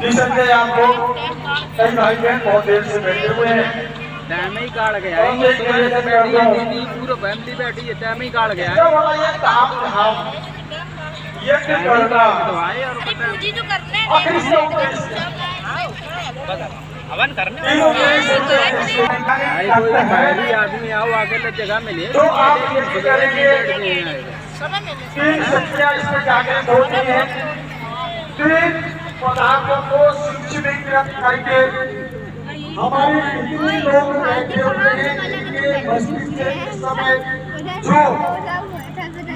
निसंदेह आप लोग कई भाई बहन बहुत देर से बैठे हुए हैं। टाइम ही काट गया है, पूरा फैमिली बैठी है, टाइम ही काट गया है। ये काम हम ये करना हवन करने आदमी आओ आगे जगह मिले तो आप ये करेंगे तीन शक्तियाँ इसमें जागृत होती हैं। तीन पदार्थों को सूक्ष्मीकृत करके हमारे कितने लोग बैठे हुए हैं इनके मस्तिष्क से इस समय जो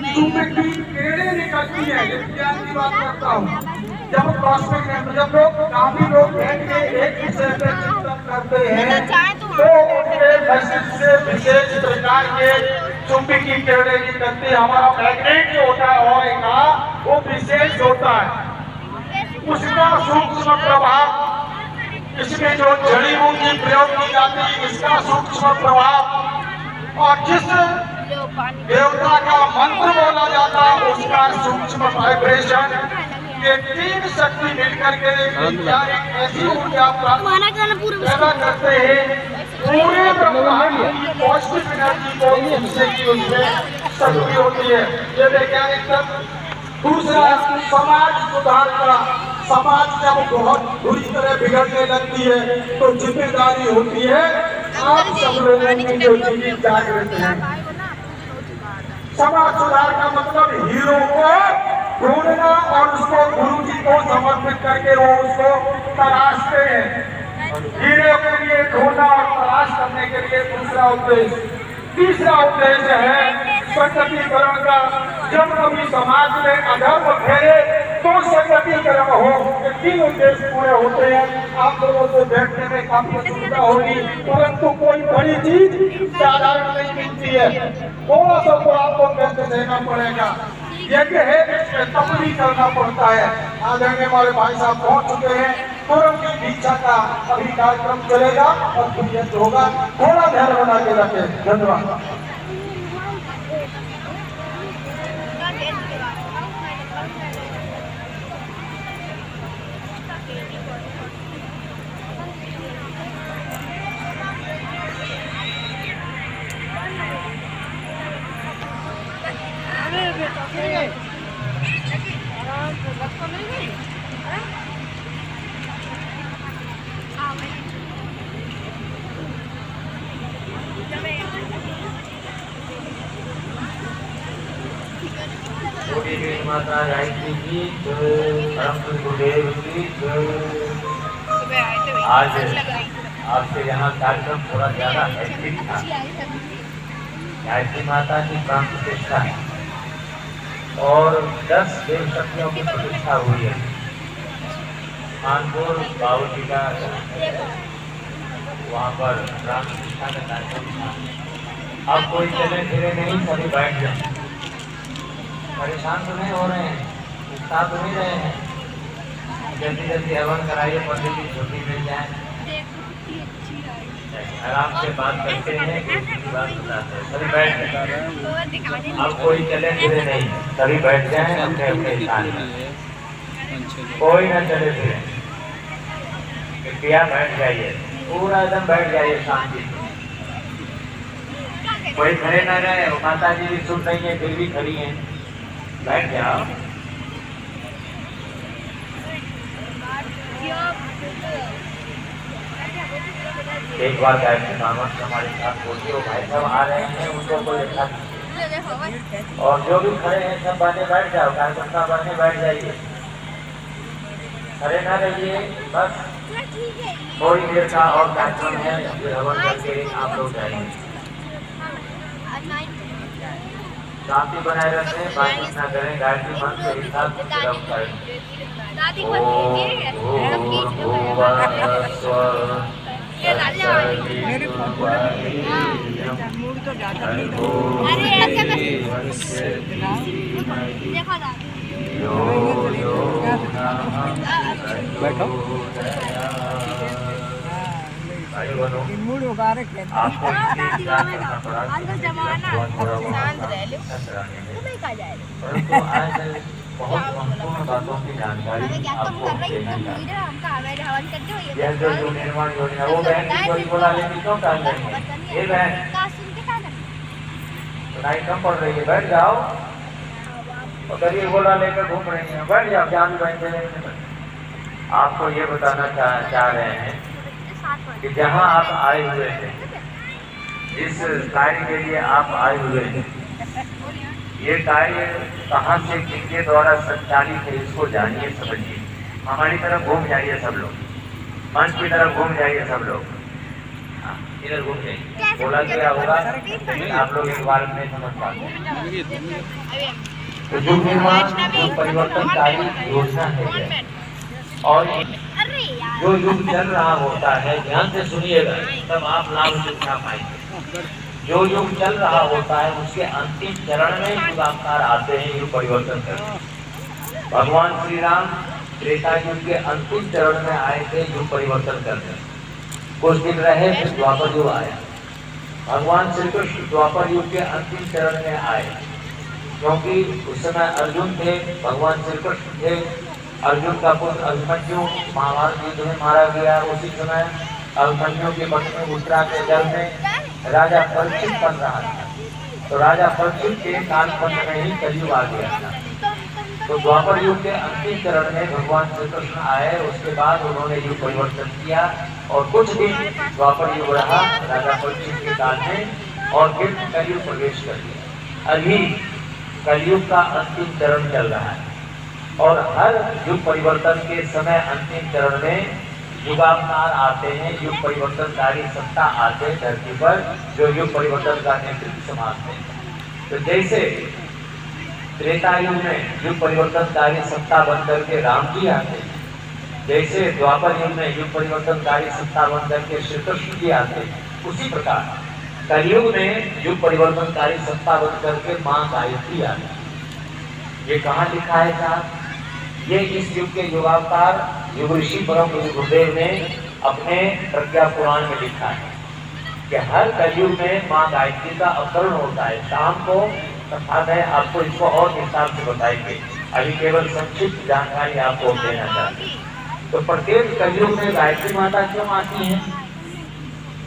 की किरणें निकलती है, विज्ञान की बात करता हूँ। जब कॉस्मिक जब लोग काफी लोग बैठ के एक विषय पर चिंतन करते हैं तो उनके मस्तिष्क से विशेष प्रकार के चुंबकीय किरणें निकलती है। हमारा मैग्नेट जो होता है और का वो विशेष होता है, उसका सूक्ष्म प्रभाव इसमें जो जड़ी बूटी प्रयोग की जाती है इसका सूक्ष्म प्रभाव और जिस देवता का मंत्र बोला जाता है उसका सूक्ष्म वाइब्रेशन, ये तीन शक्ति मिलकर के एक ऐसी ऊर्जा पैदा करते हैं पूरे ब्रह्मांड की पॉजिटिव एनर्जी को उसमें शक्ति होती है। ये वैज्ञानिक दूसरा समाज सुधार का, समाज जब बहुत बुरी तरह बिगड़ने लगती है तो जिम्मेदारी होती है आप सब लोगों की जो जागृत है। समाज सुधार का मतलब हीरो को ढूंढना और उसको गुरु जी को समर्पित करके वो उसको तलाशते हैं। हीरो के लिए ढूंढना और तलाश करने के लिए दूसरा उद्देश्य। तीसरा उद्देश्य है संगठीकरण का। जब कभी समाज में अधर्म फैले तो संगठीकरण हो, ये तीन उद्देश्य पूरे होते हैं। आप लोगों से बैठने में काफी असुविधा होगी, परंतु कोई बड़ी चीज साधारण नहीं मिलती है, थोड़ा सा तो आपको व्यस्त देना पड़ेगा। यज्ञ है इसमें तपनी करना पड़ता है। आदरणीय हमारे भाई साहब पहुंच चुके हैं, तुरंत की दीक्षा का अभी कार्यक्रम चलेगा और फिर यज्ञ होगा। थोड़ा ध्यान बना के रखें। धन्यवाद। माता गायत्री की परम गुरुदेव की। आज आपसे यहाँ कार्यक्रम थोड़ा ज्यादा हेक्टिक था। गायत्री माता की प्राण प्रतिष्ठा है और 10 देव शक्तियों की प्रतिष्ठा हुई है। कानपुर बाबू जी का वहाँ पर प्राण प्रतिष्ठा का कार्यक्रम था। अब कोई चले फिरे नहीं, सभी बैठ जाए। परेशान तो नहीं हो रहे हैं, उत्साह तो नहीं रहे हैं। जल्दी जल्दी हवन कराइए, पंडित जी छुट्टी मिल जाए, आराम से बात करते हैं, कोई बात बताते हैं। सभी बैठ जाए। अब कोई चले फिरे नहीं, सभी बैठ जाए अपने अपने स्थान में। कोई ना चले फिरे, कृपया बैठ जाइए, पूरा एकदम बैठ जाइए शांति। कोई खड़े ना रहे। माता जी भी सुन रही है फिर भी खड़ी है, बैठ जाओ। एक बार गायत्री मामा हमारे साथ बोलते हो, भाई साहब आ रहे हैं, उनको कोई अच्छा और जो भी खड़े हैं सब बने बैठ जाओ। कार्यक्रम का बने बैठ जाइए, खड़े ना रहिए। बस थोड़ी देर का और कार्यक्रम है, फिर हवन करके आप लोग जाएंगे। शांति बनाए रखें, बातचीत ना करें। गायत्री मंत्र के साथ बैठो। मूड मुबारक है। आपको आज का जमाना शांत रह लो, तुम्हें कहा जाए। परंतु आज बहुत महत्वपूर्ण बातों की जानकारी आपको देना चाहता हूँ। यह जो निर्माण योजना, वो बहन की कोई बोला लेकिन क्यों टाल रही है? ये बहन सुनाई कम पड़ रही है, बैठ जाओ। और करिए बोला लेकर घूम रही है, बैठ जाओ। जान बैठ आपको ये बताना चाह रहे हैं कि जहाँ आप आए हुए थे, जिस कार्य के लिए आप आए हुए थे, ये कार्य कहाँ से किसके द्वारा संचालित है, इसको जानिए, समझिए। हमारी तरफ घूम जाइए सब लोग, मंच की तरफ घूम जाइए सब लोग, इधर घूम जाइए। बोला क्या होगा आप लोग एक बार में समझ पाते। तो युग निर्माण जो परिवर्तनकारी योजना है, और जो युग चल रहा होता है, ध्यान से सुनिएगा तब आप लाभ उठा पाएंगे। जो युग चल रहा होता है उसके अंतिम चरण में युगावतार आते हैं, युग परिवर्तन करते। भगवान श्री राम त्रेता युग के अंतिम चरण में आए थे युग परिवर्तन करने। कुछ दिन रहे, फिर द्वापर युग आया। भगवान श्री कृष्ण द्वापर युग के अंतिम चरण में आए, क्योंकि उस समय अर्जुन थे, भगवान श्री कृष्ण थे। अर्जुन का पुत्र अभिमन्यु महाभारत युद्ध में मारा गया। उसी समय अभिमन्यु की पत्नी उत्तरा के जल में राजा परीक्षित बन रहा था। तो राजा परीक्षित के कालखंड में ही कलयुग आ गया था। तो द्वापर युग के अंतिम चरण में भगवान श्री कृष्ण आए। उसके बाद उन्होंने युग परिवर्तन किया और कुछ दिन द्वापर युग रहा राजा परीक्षित के काल में, और फिर कलयुग प्रवेश कर दिया। अभी कलयुग का अंतिम चरण चल रहा है, और हर युग परिवर्तन के समय अंतिम चरण में युगावतार आते हैं, युग परिवर्तनकारी सत्ता आते हैं धरती पर, जो युग परिवर्तन का नेतृत्व संभालते हैं। तो जैसे त्रेता युग में युग परिवर्तनकारी सत्ता बनकर के राम जी आते हैं, जैसे द्वापर युग में युग परिवर्तनकारी सत्ता बनकर के श्री कृष्ण जी आते हैं, उसी प्रकार कलयुग में युग परिवर्तनकारी सत्ता बनकर के माँ गायत्री आते हैं। ये कहाँ लिखा है साहब? ये इस युग के युगावतार युग ऋषि परम गुरुदेव ने अपने प्रज्ञा पुराण में लिखा है कि हर कलयुग में माँ गायत्री का अवतरण होता है। शाम को कथा है, आपको इसको और विस्तार से बताएंगे, अभी केवल संक्षिप्त जानकारी आपको देना चाहते हैं। तो प्रत्येक कलयुग में गायत्री माता क्यों आती है?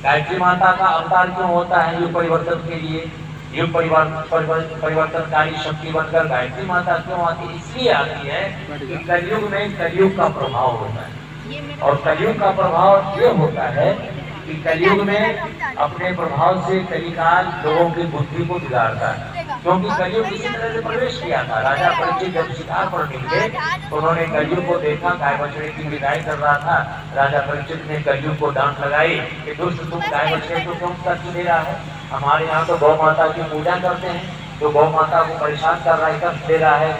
गायत्री माता का अवतार क्यों होता है युग परिवर्तन के लिए? युग परिवर्तनकारी शक्ति बनकर गायत्री माता क्यों आती है? इसलिए आती है कि कलयुग में कलयुग का प्रभाव होता है, और कलयुग का प्रभाव ये होता है कि कलयुग में अपने प्रभाव से कलिकाल लोगों की बुद्धि को बिगाड़ता है। क्योंकि कलयुग इसी तरह से प्रवेश किया था। राजा परीक्षित जब शिकार पर निकले तो उन्होंने कलयुग को देखा, गाय बछड़े की विदाई कर रहा था। राजा परीक्षित ने कलयुग को डांट लगाई कि दुष्ट, तुम गाय बछड़े को क्यों कष्ट दे रहा है? हमारे यहाँ तो गौ माता की पूजा करते हैं, तो गौ माता को परेशान कर रहा है, कष्ट दे रहा है,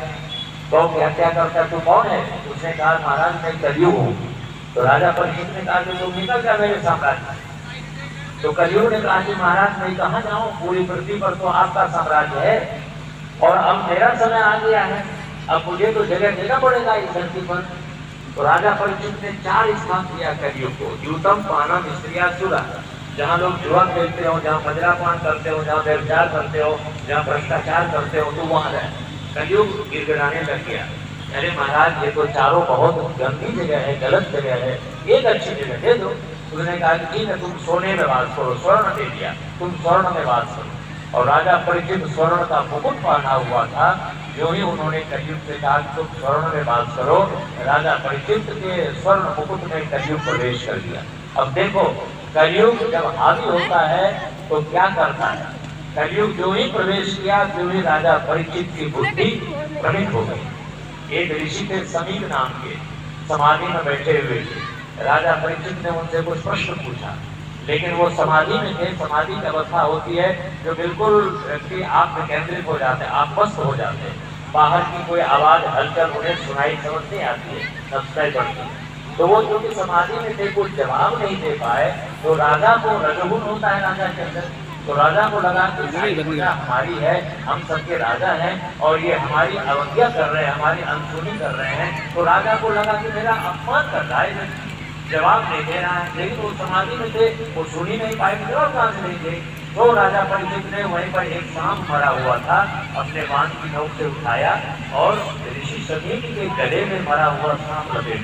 गौ की हत्या करता है, तो कौन है? उसने कहा महाराज मैं कलयुग हूँ। तो राजा परीक्षित ने कहा कि तुम निकल जा मेरे साम्राज्य। तो कलयुग ने कहा कि महाराज मैं कहाँ जाऊँ, पूरी पृथ्वी पर तो आपका साम्राज्य है और अब मेरा समय आ गया है, अब मुझे तो जगह देना पड़ेगा इस धरती पर। तो राजा परीक्षित ने 4 स्थान दिया कलयुग को, यूतम, पानम, स्त्रियासुरा। जहाँ लोग जुआ खेलते हो, जहाँ मदिरापान करते हो, जहाँ व्यभिचार करते हो, जहाँ भ्रष्टाचार करते हो, तो वहाँ रहे। कलयुग गिड़गिड़ाने लग गया, अरे महाराज ये तो चारों बहुत गंदी जगह है, गलत जगह है, एक अच्छी जगह दे दो। उसने कहा कि ठीक है तुम सोने में वास करो, स्वर्ण दे दिया, तुम स्वर्ण में वास करो। और राजा परीक्षित स्वर्ण का मुकुट पहना हुआ था। जो ही उन्होंने कलयुग से कहा तुम स्वर्ण में वास करो, राजा परीक्षित के स्वर्ण मुकुट में कलयुग प्रवेश कर दिया। अब देखो कलयुग जब हावी होता है तो क्या करता है? कलयुग जो ही प्रवेश किया जो ही राजा परीक्षित की बुद्धि भ्रमित हो गई। एक ऋषि थे समीप नाम के, समाधि में बैठे हुए थे। राजा परीक्षित ने उनसे कुछ प्रश्न पूछा, लेकिन वो समाधि में थे। समाधि की अवस्था होती है जो बिल्कुल व्यक्ति आप में केंद्रित हो जाते हैं, आप मस्त हो जाते हैं, बाहर की कोई आवाज हलचल उन्हें सुनाई समझ नहीं आती है, नब्ज़ें बढ़ती है। तो वो जो कि समाधि में थे कुछ जवाब नहीं दे पाए। तो राजा को रजोगुण होता है राजा के अंदर, तो राजा को लगा कि हमारी है, हम सबके राजा हैं और ये हमारी अवज्ञा कर रहे हैं, हमारी अनसुनी कर रहे हैं। तो राजा को लगा कि मेरा अपमान कर रहा है, जवाब नहीं दे रहा है। लेकिन वो समाधि में थे, वो सुन ही नहीं पाए, जवाब कहाँ से नहीं दे। तो राजा परीक्षित ने वहीं पर एक सांप मरा हुआ था, अपने बाण की नोक से उठाया और ऋषि सभी के गले में मरा हुआ सांप लपेट